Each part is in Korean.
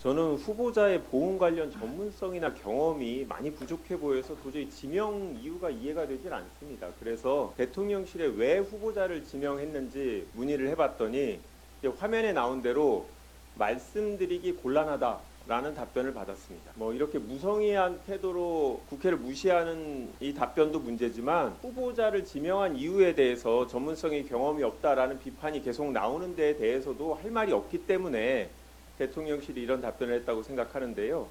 저는 후보자의 보험 관련 전문성이나 경험이 많이 부족해 보여서 도저히 지명 이유가 이해가 되질 않습니다. 그래서 대통령실에 왜 후보자를 지명했는지 문의를 해봤더니 이제 화면에 나온 대로 말씀드리기 곤란하다라는 답변을 받았습니다. 뭐 이렇게 무성의한 태도로 국회를 무시하는 이 답변도 문제지만 후보자를 지명한 이유에 대해서 전문성이 경험이 없다라는 비판이 계속 나오는 데에 대해서도 할 말이 없기 때문에 대통령실이 이런 답변을 했다고 생각하는데요.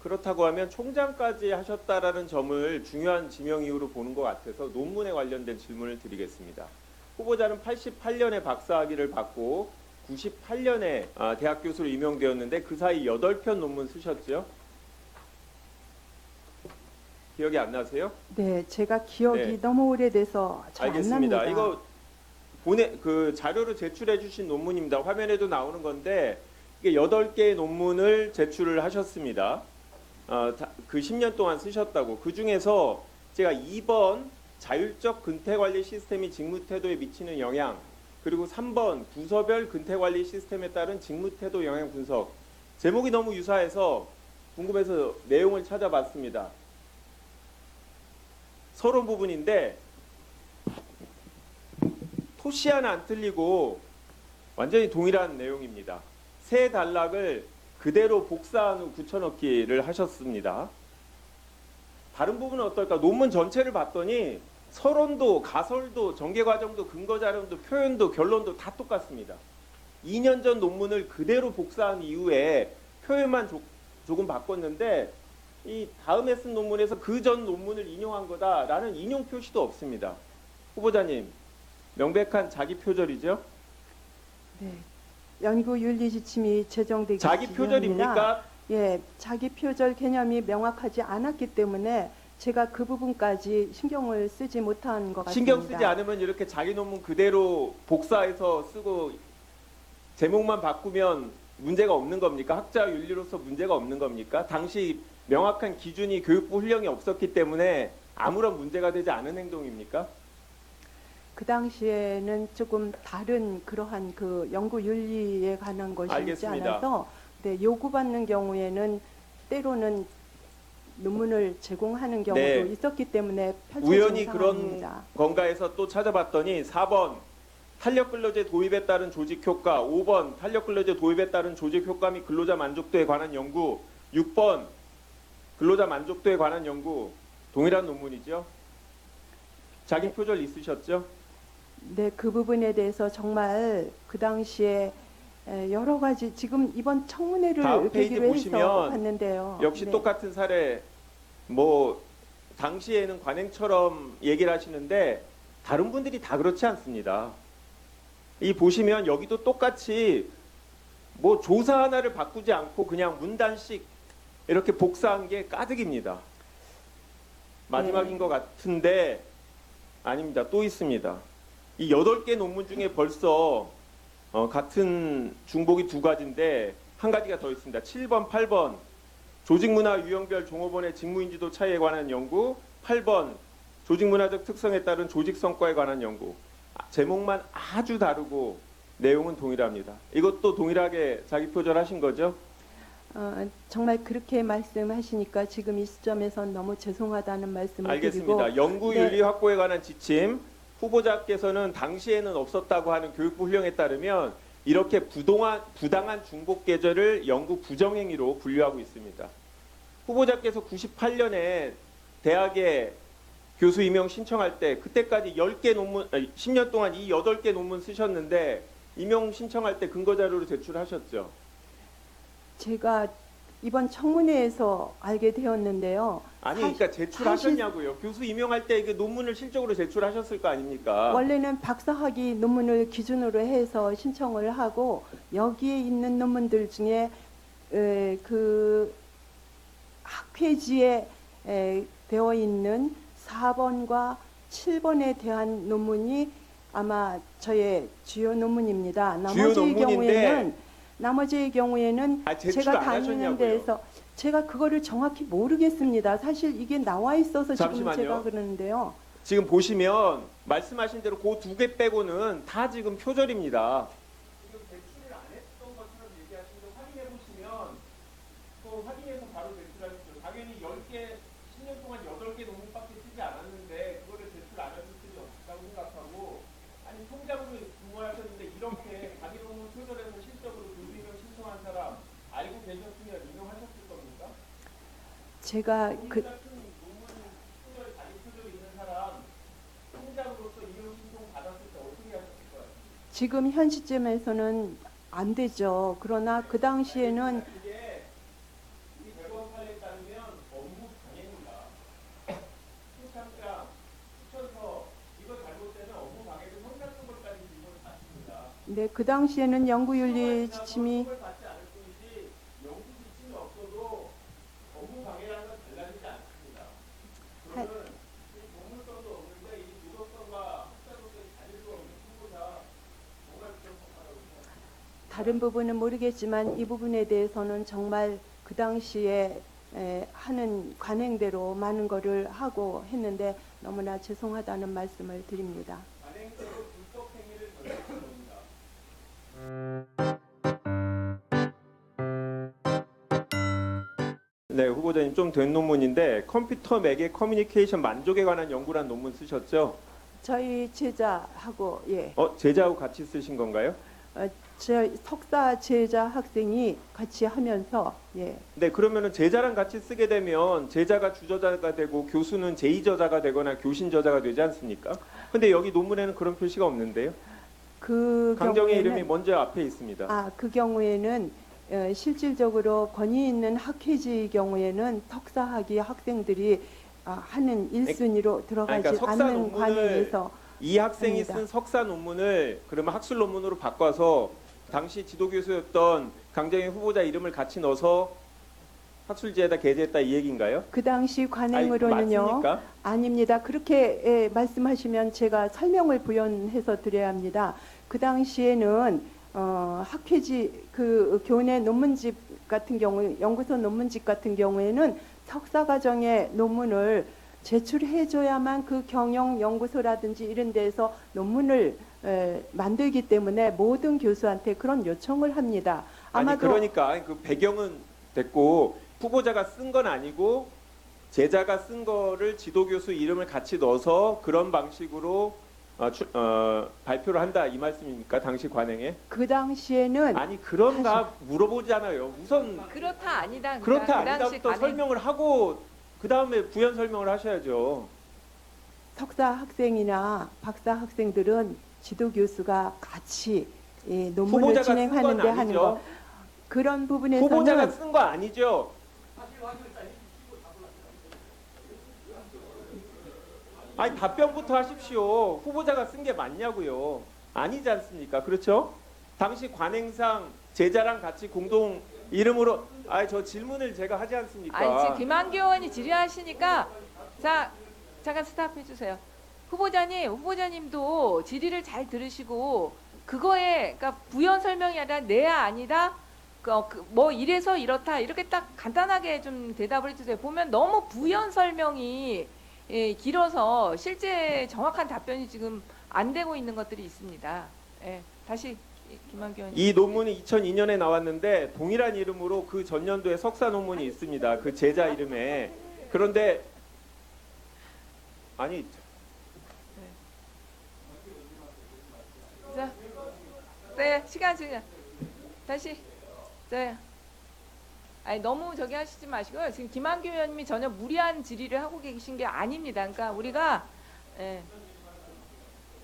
그렇다고 하면 총장까지 하셨다라는 점을 중요한 지명 이유로 보는 것 같아서 논문에 관련된 질문을 드리겠습니다. 후보자는 88년에 박사학위를 받고 98년에 대학 교수로 임용되었는데 그 사이 8편 논문 쓰셨죠? 기억이 안 나세요? 네, 제가 기억이 네. 너무 오래돼서 잘 안 알겠습니다. 납니다. 이거 그 자료로 제출해 주신 논문입니다. 화면에도 나오는 건데 이게 8개의 논문을 제출을 하셨습니다. 그 10년 동안 쓰셨다고. 그 중에서 제가 2번 자율적 근태관리 시스템이 직무태도에 미치는 영향, 그리고 3번 부서별 근태관리 시스템에 따른 직무태도 영향 분석. 제목이 너무 유사해서 궁금해서 내용을 찾아봤습니다. 서론 부분인데 토시 하나 안 틀리고 완전히 동일한 내용입니다. 세 단락을 그대로 복사한 후 붙여넣기를 하셨습니다. 다른 부분은 어떨까? 논문 전체를 봤더니 서론도 가설도 전개과정도 근거자료도 표현도 결론도 다 똑같습니다. 2년 전 논문을 그대로 복사한 이후에 표현만 조금 바꿨는데 이 다음에 쓴 논문에서 그 전 논문을 인용한 거다라는 인용 표시도 없습니다. 후보자님, 명백한 자기 표절이죠? 네, 연구 윤리 지침이 제정되기 자기 표절입니까? 예, 자기 표절 개념이 명확하지 않았기 때문에 제가 그 부분까지 신경을 쓰지 못한 것 같습니다. 신경 쓰지 않으면 이렇게 자기 논문 그대로 복사해서 쓰고 제목만 바꾸면 문제가 없는 겁니까? 학자 윤리로서 문제가 없는 겁니까? 당시 명확한 기준이 교육부 훈령이 없었기 때문에 아무런 문제가 되지 않은 행동입니까? 그 당시에는 조금 다른 그러한 그 연구 윤리에 관한 것이 있지 알겠습니다. 않아서 네, 요구받는 경우에는 때로는 논문을 제공하는 경우도 네. 있었기 때문에 펼쳐진 우연히 상황입니다. 그런 건가에서 또 찾아봤더니 4번 탄력근로제 도입에 따른 조직 효과, 5번 탄력근로제 도입에 따른 조직 효과 및 근로자 만족도에 관한 연구, 6번 근로자 만족도에 관한 연구 동일한 논문이죠. 자기 표절 있으셨죠? 네, 그 부분에 대해서 정말 그 당시에 여러 가지 지금 이번 청문회를 다음 페이지 계기로 해서 보시면 봤는데요. 역시 네. 똑같은 사례, 뭐 당시에는 관행처럼 얘기를 하시는데 다른 분들이 다 그렇지 않습니다. 이 보시면 여기도 똑같이 뭐 조사 하나를 바꾸지 않고 그냥 문단식 이렇게 복사한 게 가득입니다. 마지막인 네. 것 같은데 아닙니다. 또 있습니다. 이 8개 논문 중에 벌써 같은 중복이 2가지인데 한 가지가 더 있습니다. 7번, 8번 조직문화 유형별 종업원의 직무인지도 차이에 관한 연구, 8번 조직문화적 특성에 따른 조직 성과에 관한 연구. 제목만 아주 다르고 내용은 동일합니다. 이것도 동일하게 자기 표절하신 거죠? 정말 그렇게 말씀하시니까 지금 이 시점에서 너무 죄송하다는 말씀을 알겠습니다. 드리고 연구 네. 윤리 확보에 관한 지침, 후보자께서는 당시에는 없었다고 하는 교육부 훈령에 따르면 이렇게 부당한 중복 계절을 연구 부정행위로 분류하고 있습니다. 후보자께서 98년에 대학에 교수 임용 신청할 때 그때까지 10개 논문, 10년 동안 이 8개 논문 쓰셨는데 임용 신청할 때 근거 자료로 제출하셨죠? 제가 이번 청문회에서 알게 되었는데요. 아니, 그러니까 제출하셨냐고요. 교수 임용할 때 그 논문을 실적으로 제출하셨을 거 아닙니까? 원래는 박사학위 논문을 기준으로 해서 신청을 하고 여기에 있는 논문들 중에 그 학회지에 되어 있는 4번과 7번에 대한 논문이 아마 저의 주요 논문입니다. 주요 논문인데 나머지의 경우에는 제출 제가 안 다니는 하셨냐고요. 데에서 제가 그거를 정확히 모르겠습니다. 사실 이게 나와 있어서 지금 잠시만요. 제가 그러는데요. 지금 보시면 말씀하신 대로 그 2개 빼고는 다 지금 표절입니다. 지금 제출을 안 했던 것처럼 얘기하시는 거 확인해 보시면 그거 확인해서 바로 제출하십시오. 당연히 10개, 10년 동안 8개 논문밖에 쓰지 않았는데 그거를 제출 안 하실 필요 없다고 생각하고, 아니 통장으로 근무하셨는데 이렇게 자기 논문 표절해서 실적으로 교수임을 신청한 사람 알고 계셨으면 인용하셨을 겁니까? 제가 그 같은 논문 표절, 자기 표절 있는 사람 통장으로서 인용 신청 받았을 때 어떻게 하셨을 거예요? 지금 현 시점에서는 안 되죠. 그러나 그 당시에는 이게 우리 대법원 판례에 따르면 업무 방해입니다. 신청장, 추천서 이거 잘못되면 업무 방해를 형사처벌까지 질문을 받습니다. 네, 그 당시에는 연구윤리 지침이 처벌 받지 않을 뿐이지 연구 지침이 없어도 업무 방해라는 건 달라지지 않습니다. 그러면 이 공문성도 없는데 이 도덕성과 학자로서의 자질도 없는 후보자 정말 부정선거라고 생각합니다. 다른 부분은 모르겠지만 이 부분에 대해서는 정말 그 당시에 하는 관행대로 많은 거를 하고 했는데 너무나 죄송하다는 말씀을 드립니다. 관행대로 불법 행위를 저지른 겁니다. 네, 후보자님 좀 된 논문인데 컴퓨터 매개 커뮤니케이션 만족에 관한 연구란 논문 쓰셨죠? 저희 제자하고 제자하고 같이 쓰신 건가요? 저 석사 제자 학생이 같이 하면서 네, 그러면은 제자랑 같이 쓰게 되면 제자가 주저자가 되고 교수는 제2저자가 되거나 교신 저자가 되지 않습니까? 근데 여기 논문에는 그런 표시가 없는데요. 그 강정의 이름이 경우에는 먼저 앞에 있습니다. 그 경우에는 실질적으로 권위 있는 학회지 경우에는 석사학위 학생들이 하는 1순위로 들어가지 그러니까 석사 않는 논문을 관행에서 이 학생이 합니다. 쓴 석사 논문을 그러면 학술 논문으로 바꿔서 당시 지도교수였던 강정의 후보자 이름을 같이 넣어서 학술지에다 게재했다 이 얘기인가요? 그 당시 아니, 관행으로는요. 맞습니까? 아닙니다. 그렇게 말씀하시면 제가 설명을 부연해서 드려야 합니다. 그 당시에는 학회지 그 교내 논문집 같은 경우 연구소 논문집 같은 경우에는 석사 과정의 논문을 제출해줘야만 그 경영 연구소라든지 이런 데서 논문을 만들기 때문에 모든 교수한테 그런 요청을 합니다. 아니 아마도 그러니까 그 배경은 됐고 후보자가 쓴 건 아니고 제자가 쓴 거를 지도교수 이름을 같이 넣어서 그런 방식으로 발표를 한다 이 말씀입니까? 당시 관행에? 그 당시에는 아니 그런가 물어보잖아요. 우선 그렇다 아니다. 그렇다 그 당시 아니다부터 관행- 설명을 하고 그 다음에 부연 설명을 하셔야죠. 석사 학생이나 박사 학생들은 지도 교수가 같이 논문을 후보자가 쓴 건 진행하는데 하는 거 아니죠. 그런 부분에서는 후보자가 쓴 거 아니죠. 아니 답변부터 하십시오. 후보자가 쓴 게 맞냐고요. 아니지 않습니까? 그렇죠? 당시 관행상 제자랑 같이 공동 이름으로 저 질문을 제가 하지 않습니까? 아니 지금 김한기 의원이 질의하시니까 자 잠깐 스탑해 주세요. 후보자님도 질의를 잘 들으시고 그거에 그러니까 부연 설명이 아니라 내야 아니다. 뭐 이래서 이렇다 이렇게 딱 간단하게 좀 대답을 해주세요. 보면 너무 부연 설명이 길어서 실제 정확한 답변이 지금 안 되고 있는 것들이 있습니다. 다시 김한기 의원님. 이 논문이 2002년에 나왔는데 동일한 이름으로 그 전년도에 석사 논문이 있습니다. 그 제자 이름에. 그런데 아니 자, 네 시간 지금 다시 아니 너무 저기 하시지 마시고요. 지금 김한규 의원님이 전혀 무리한 질의를 하고 계신 게 아닙니다. 그러니까 우리가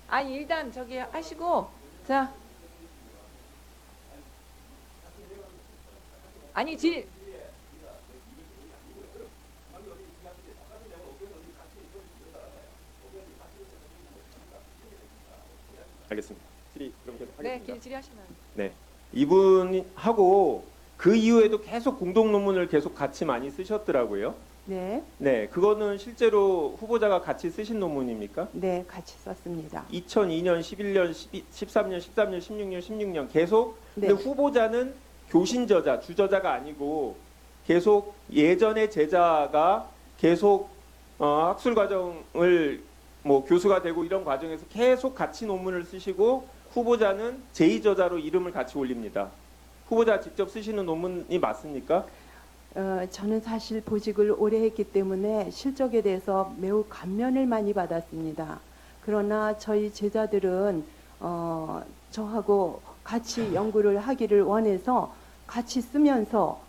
아니 일단 저기 하시고 자 아니 알겠습니다. 질의 그럼 계속 네 하겠습니다. 질의하시면 네. 이분하고 그 이후에도 계속 공동 논문을 계속 같이 많이 쓰셨더라고요. 네, 네, 그거는 실제로 후보자가 같이 쓰신 논문입니까? 네 같이 썼습니다. 2002년, 11년, 13년, 13년, 16년 계속. 네. 근데 후보자는 교신 저자, 주저자가 아니고 계속 예전의 제자가 계속 학술 과정을 뭐 교수가 되고 이런 과정에서 계속 같이 논문을 쓰시고 후보자는 제2저자로 이름을 같이 올립니다. 후보자 직접 쓰시는 논문이 맞습니까? 저는 사실 보직을 오래 했기 때문에 실적에 대해서 매우 감면을 많이 받았습니다. 그러나 저희 제자들은 저하고 같이 연구를 하기를 원해서 같이 쓰면서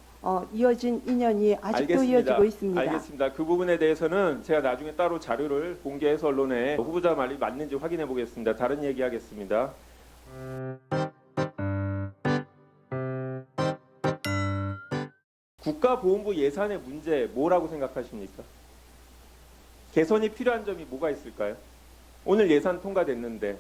이어진 인연이 아직도 이어지고 있습니다. 알겠습니다. 그 부분에 대해서는 제가 나중에 따로 자료를 공개해서 언론에 후보자 말이 맞는지 확인해 보겠습니다. 다른 얘기하겠습니다. 국가보훈부 예산의 문제 뭐라고 생각하십니까? 개선이 필요한 점이 뭐가 있을까요? 오늘 예산 통과됐는데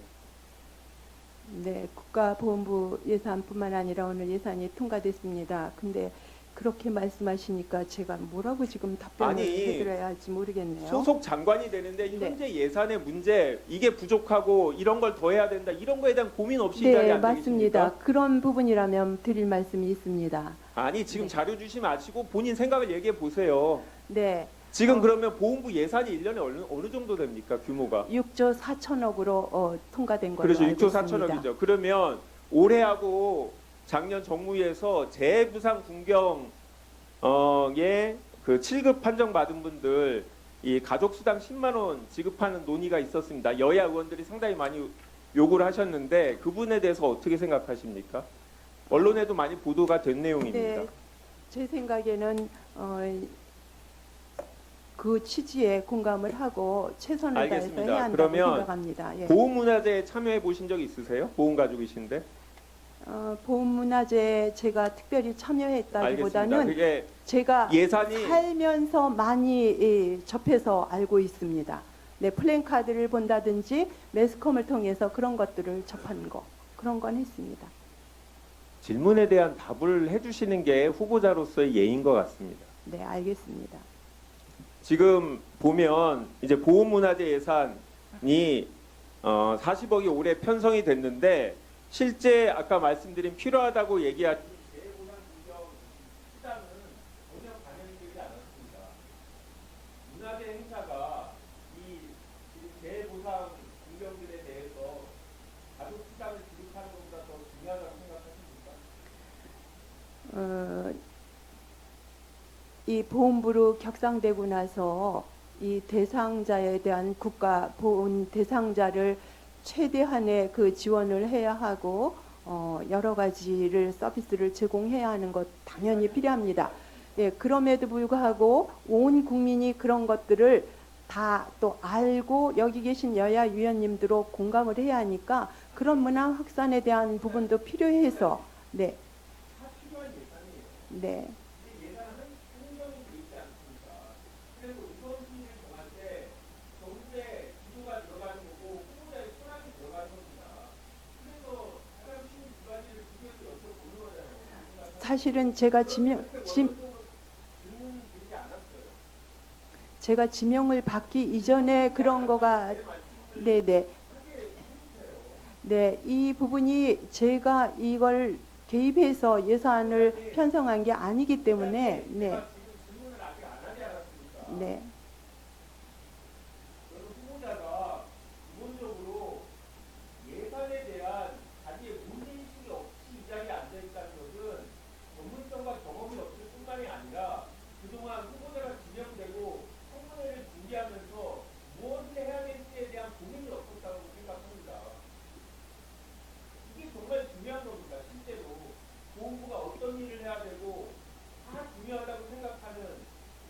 네, 국가보훈부 예산뿐만 아니라 오늘 예산이 통과됐습니다. 근데 그렇게 말씀하시니까 제가 뭐라고 지금 답변을 아니, 해드려야 할지 모르겠네요. 소속 장관이 되는데 네. 현재 예산의 문제 이게 부족하고 이런 걸 더 해야 된다 이런 거에 대한 고민 없이 이 자리에 네, 앉아 맞습니다. 계십니까? 그런 부분이라면 드릴 말씀이 있습니다. 아니 지금 네. 자료 주시 마시고 본인 생각을 얘기해 보세요. 네, 지금 그러면 보훈부 예산이 1년에 어느 정도 됩니까? 규모가? 6조 4천억으로 통과된 걸로 그래서 알고 6조 있습니다. 4천억이죠. 그러면 올해하고 작년 정무위에서 재부상 군경에 그 7급 판정 받은 분들 이 가족 수당 10만 원 지급하는 논의가 있었습니다. 여야 의원들이 상당히 많이 요구를 하셨는데 그분에 대해서 어떻게 생각하십니까? 언론에도 많이 보도가 된 내용입니다. 네, 제 생각에는 그 취지에 공감을 하고 최선을 다해서 알겠습니다. 해야 한다고 그러면 생각합니다. 예. 보훈문화제에 참여해 보신 적 있으세요? 보훈 가족이신데? 보훈문화제에 제가 특별히 알겠습니다. 참여했다기보다는 그게 제가 예산이 살면서 많이 접해서 알고 있습니다. 네, 플랜카드를 본다든지 매스컴을 통해서 그런 것들을 접하는 거 그런 건 했습니다. 질문에 대한 답을 해주시는 게 후보자로서의 예인 것 같습니다. 네, 알겠습니다. 지금 보면 이제 보훈문화재 예산이 40억이 올해 편성이 됐는데 실제 아까 말씀드린 필요하다고 얘기한 재보상 구경 수당은 전혀 반영이 되지 않았습니다. 문화재 행사가 이 지금 재보상 구경들에 대해서 가족 수당을 지급하는 것보다 더 중요하다고 생각하십니까? 이 보훈부로 격상되고 나서 이 대상자에 대한 국가 보훈 대상자를 최대한의 그 지원을 해야 하고 여러 가지를 서비스를 제공해야 하는 것 당연히 필요합니다. 예, 그럼에도 불구하고 온 국민이 그런 것들을 다 또 알고 여기 계신 여야 위원님들로 공감을 해야 하니까 그런 문화 확산에 대한 부분도 필요해서 네. 네. 사실은 제가 지명을 받기 이전에 그런 거가 네네 네, 이 부분이 제가 이걸 개입해서 예산을 편성한 게 아니기 때문에 네. 네. 후보자가 기본적으로 예산에 대한 자기의 문제의식이 없이 이 자리에 앉아있다는 것은 전문성과 경험이 없을 뿐만이 아니라 그동안 후보자가 지명되고 청문회를 준비하면서 무엇을 해야 될지에 대한 고민이 없었다고 생각합니다. 이게 정말 중요한 겁니다. 실제로 보훈부가 어떤 일을 해야 되고 다 중요하다고 생각하는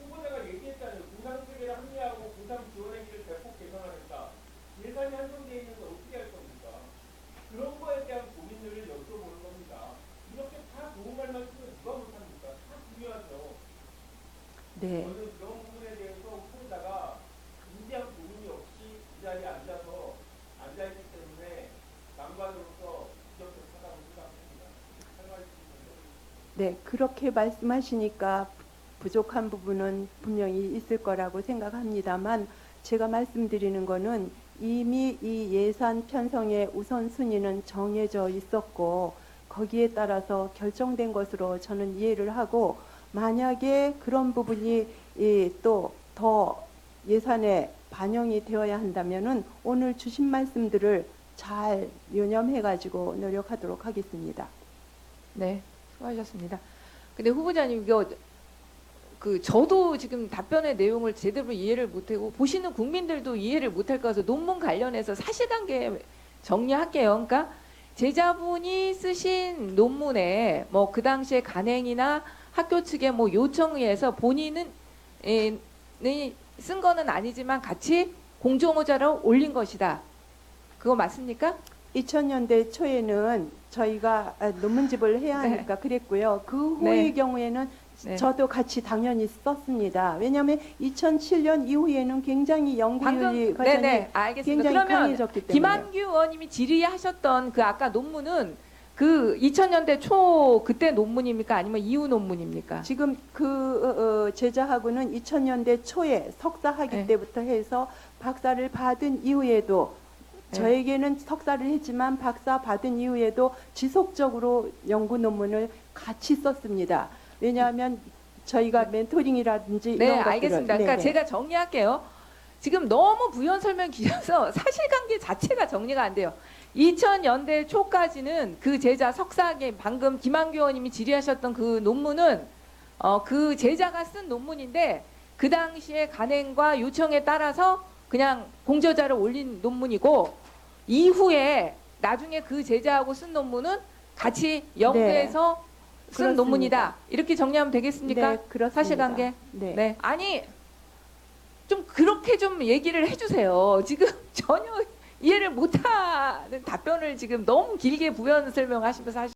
후보자가 얘기했잖아요. 공상체계를 합리화하고 공상 지원행위를 대폭 개선하겠다. 예산이 한정되어 있는 걸 어떻게 할 겁니까? 그런 거에 대한 고민을 여쭤보는 겁니다. 이렇게 다 좋은 말만 쓰면 누가 못합니까? 다 중요하죠. 네. 저는 그런 부분에 대해서 후보자가 인지한 고민이 없이 이 자리에 앉아있기 때문에 장관으로서 부적격하다고 생각합니다. 네, 그렇게 말씀하시니까 부족한 부분은 분명히 있을 거라고 생각합니다만 제가 말씀드리는 거는 이미 이 예산 편성의 우선순위는 정해져 있었고 거기에 따라서 결정된 것으로 저는 이해를 하고 만약에 그런 부분이 또 더 예산에 반영이 되어야 한다면은 오늘 주신 말씀들을 잘 유념해 가지고 노력하도록 하겠습니다. 네, 수고하셨습니다. 근데 후보자님 이거 저도 지금 답변의 내용을 제대로 이해를 못하고 보시는 국민들도 이해를 못할 것 같아서 논문 관련해서 사실관계 정리할게요. 그러니까 제자분이 쓰신 논문에 뭐 그 당시에 간행이나 학교 측의 뭐 요청에 의해서 본인은 쓴 거는 아니지만 같이 공정호자로 올린 것이다. 그거 맞습니까? 2000년대 초에는 저희가 논문집을 해야 하니까 그랬고요. 그 후의 네. 경우에는 네. 저도 같이 당연히 썼습니다. 왜냐하면 2007년 이후에는 굉장히 연구윤리 과정이 네네 알겠습니다. 굉장히 그러면 강해졌기 때문에 김한규 의원님이 질의하셨던 그 아까 논문은 그 2000년대 초 그때 논문입니까? 아니면 이후 논문입니까? 지금 그 제자하고는 2000년대 초에 석사학위 네. 때부터 해서 박사를 받은 이후에도 네. 저에게는 석사를 했지만 박사 받은 이후에도 지속적으로 연구 논문을 같이 썼습니다. 왜냐하면 저희가 멘토링이라든지 네, 이런 것들을 알겠습니다. 그러니까 네네. 제가 정리할게요. 지금 너무 부연 설명 길어서 사실관계 자체가 정리가 안 돼요. 2000년대 초까지는 그 제자 석사학위 방금 김한규 의원님이 질의하셨던 그 논문은 그 제자가 쓴 논문인데 그 당시에 간행과 요청에 따라서 그냥 공저자를 올린 논문이고 이후에 나중에 그 제자하고 쓴 논문은 같이 연구해서 쓴 그렇습니다. 논문이다. 이렇게 정리하면 되겠습니까? 네, 그렇습니다. 사실관계? 네. 네. 아니 좀 그렇게 좀 얘기를 해주세요. 지금 전혀 이해를 못하는 답변을 지금 너무 길게 부연 설명하시면서